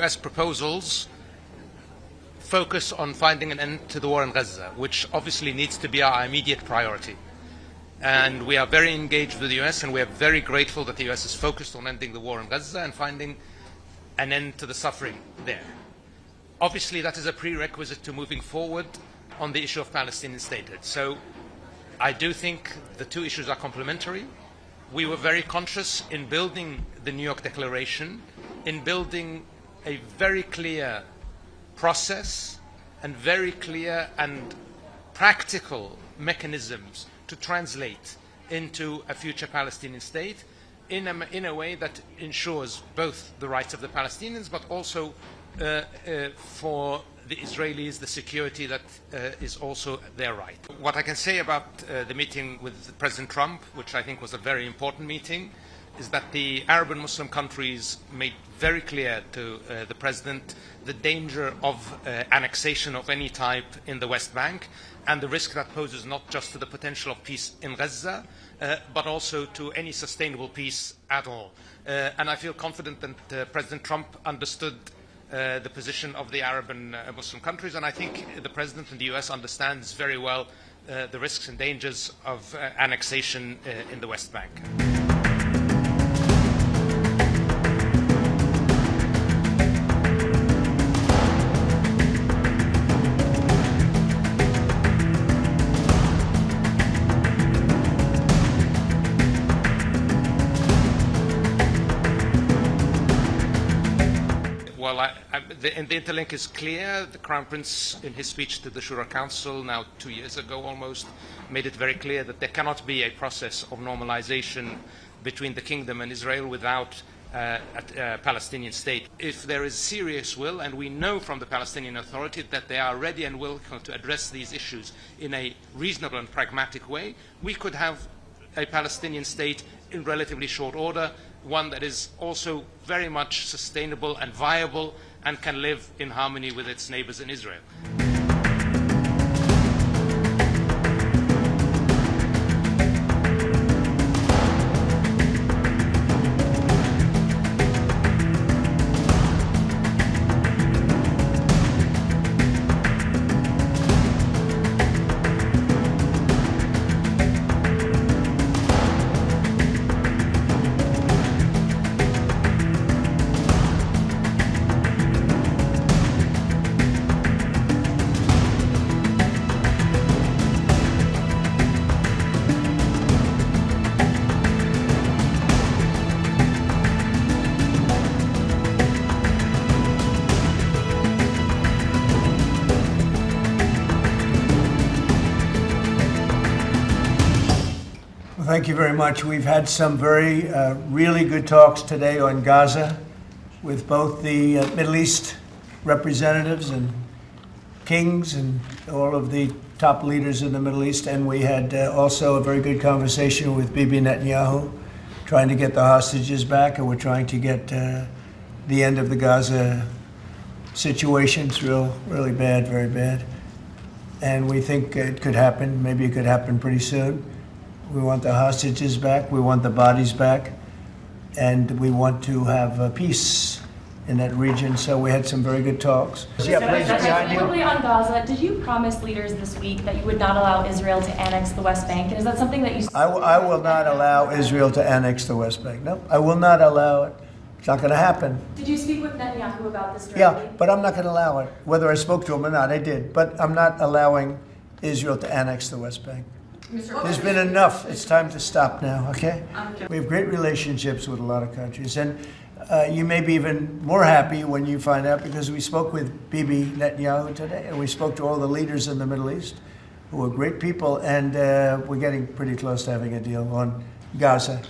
US proposals focus on finding an end to the war in Gaza, which obviously needs to be our immediate priority. And we are very engaged with the US, and we are very grateful that the US is focused on ending the war in Gaza and finding an end to the suffering there. Obviously, that is a prerequisite to moving forward on the issue of Palestinian statehood. So I do think the two issues are complementary. We were very conscious in building the New York Declaration, in building a very clear process and very clear and practical mechanisms to translate into a future Palestinian state in a way that ensures both the rights of the Palestinians, but also for the Israelis, the security that is also their right. What I can say about the meeting with President Trump, which I think was a very important meeting, is that the Arab and Muslim countries made very clear to the President the danger of annexation of any type in the West Bank and the risk that poses not just to the potential of peace in Gaza, but also to any sustainable peace at all. And I feel confident that President Trump understood the position of the Arab and Muslim countries, and I think the President in the US understands very well the risks and dangers of annexation in the West Bank. Well, the interlink is clear. The Crown Prince, in his speech to the Shura Council, now 2 years ago almost, made it very clear that there cannot be a process of normalization between the Kingdom and Israel without a Palestinian state. If there is serious will, and we know from the Palestinian Authority that they are ready and willing to address these issues in a reasonable and pragmatic way, we could have a Palestinian state in relatively short order, one that is also very much sustainable and viable and can live in harmony with its neighbors in Israel. Thank you very much. We've had some very really good talks today on Gaza with both the Middle East representatives and kings and all of the top leaders in the Middle East. And we had also a very good conversation with Bibi Netanyahu, trying to get the hostages back, and we're trying to get the end of the Gaza situation. It's really bad, very bad. And we think it could happen. Maybe it could happen pretty soon. We want the hostages back, we want the bodies back, and we want to have peace in that region. So we had some very good talks. Yeah, please, behind you. Quickly on Gaza, did you promise leaders this week that you would not allow Israel to annex the West Bank? And is that something that you... I will not allow Israel to annex the West Bank. No, I will not allow it. It's not going to happen. Did you speak with Netanyahu about this directly? Yeah, but I'm not going to allow it. Whether I spoke to him or not, I did. But I'm not allowing Israel to annex the West Bank. There's been enough. It's time to stop now, okay? We have great relationships with a lot of countries. And you may be even more happy when you find out, because we spoke with Bibi Netanyahu today, and we spoke to all the leaders in the Middle East, who are great people, and we're getting pretty close to having a deal on Gaza,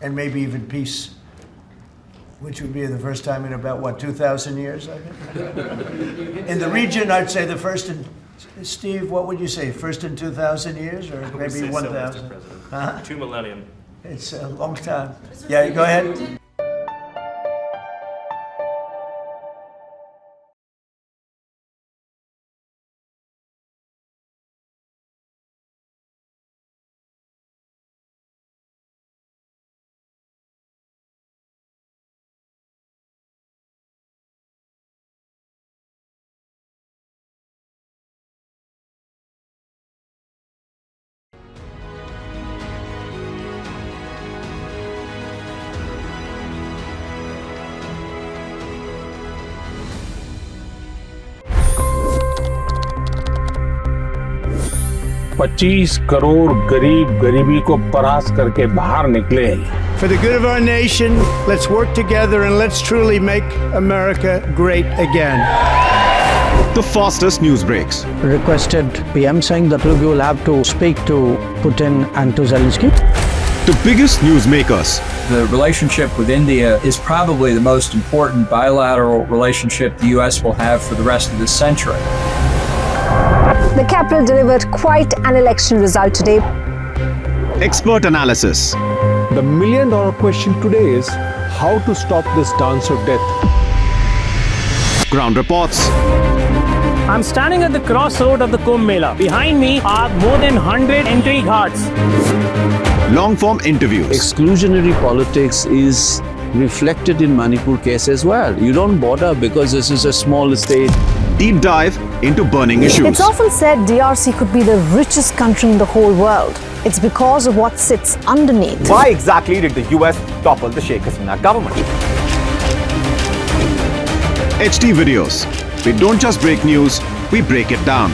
and maybe even peace, which would be the first time in about, what, 2,000 years, I think? In the region, I'd say the first in... Steve, what would you say? First in 2,000 years, or maybe 1,000? So, 2 millennium. It's a long time. Yeah, go ahead. 25 crore गरीब गरीबी को परास्त करके बाहर निकले। For the good of our nation, let's work together and let's truly make America great again. The fastest news breaks. Requested PM saying that look, you will have to speak to Putin and to Zelensky. The biggest newsmakers. The relationship with India is probably the most important bilateral relationship the U.S. will have for the rest of this century. The capital delivered quite an election result today. Expert analysis. The million-dollar question today is how to stop this dance of death. Ground reports. I'm standing at the crossroad of the Kumbh Mela. Behind me are more than 100 entry ghats. Long-form interviews. Exclusionary politics is reflected in Manipur case as well. You don't bother because this is a small state. Deep dive into burning issues. It's often said DRC could be the richest country in the whole world. It's because of what sits underneath. Why exactly did the US topple the Sheikh Hasina government? HT videos. We don't just break news, we break it down.